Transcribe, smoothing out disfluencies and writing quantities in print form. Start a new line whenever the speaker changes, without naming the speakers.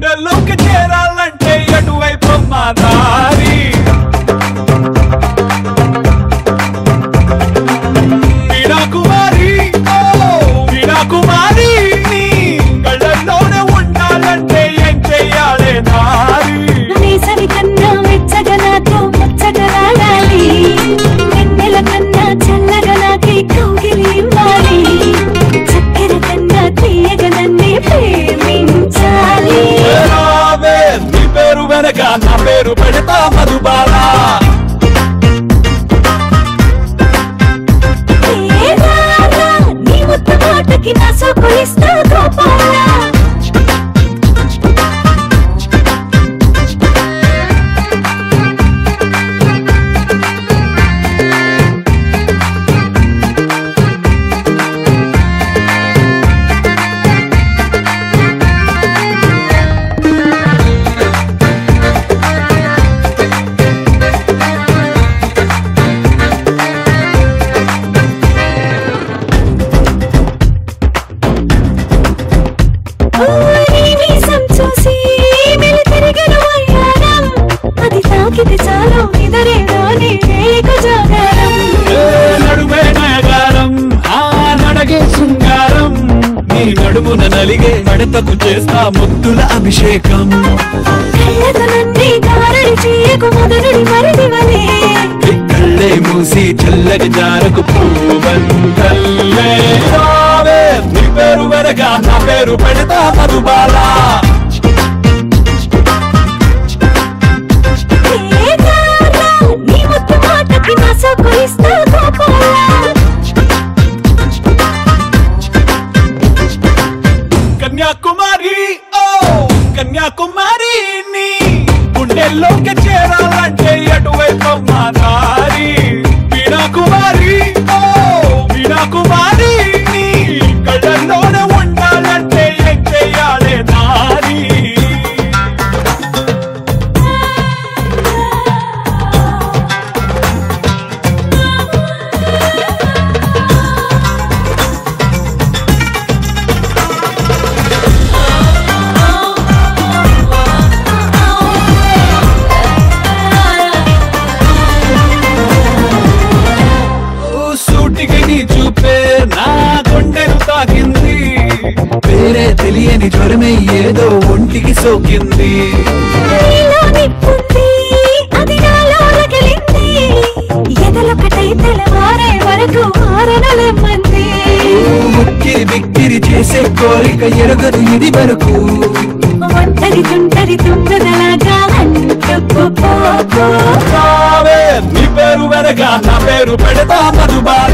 గుండెల్లోకి చేరాలంటే ఎటువైపు మా దారి వీణా కుమారి వీణా కుమారి నీ కళ్ళల్లోనే ఉండాలంటే ఏం చెయ్యాలే నారి
వేసవి కన్నా వెచ్చగా నాతో ముచ్చటలాడాలి వెన్నెల కన్నా చల్లగా నాకే కౌగిలి ఇవ్వాలి చక్కెర కన్నా తీయగా నన్నే ప్రేమించాలి
నీ పేరు వెనక నా పేరు పెడతా మధుబాల
నీ ముద్దు మాటకి నా సోకులిస్తా గోపాల
నడుమే నయగారం ఆ నడగే శృంగారం నీ నడుమున నలిగే మడతకు చేస్తా ముద్దుల అభిషేకం కళ్ళే మూసి చల్లటి జారకు పూవంతల్లే నీ పేరు వెనక నా పేరు పెడతా మధుబాల కన్యాకుమారి కన్యాకుమారి నీ గుండెల్లోకి చేరాలంటే ఎటువైపు మా దారి వీణా కుమారి వీణా కుమారి నీ కళ్ళల్లోనే ఉండాలంటే ఏం చెయ్యాలే నారి చూపే నా గుండెను తాకింది వేరే తెలియని జ్వరమే ఏదో ఒంటికి సోకింది ముక్కిరి బిక్కిరి చేసే కోరిక ఎరగదు ఇది వరకు
ఒంటరి తుంటరి తుంగదలాగా
నీ పేరు వెనక నా పేరు పెడతా మధుబాల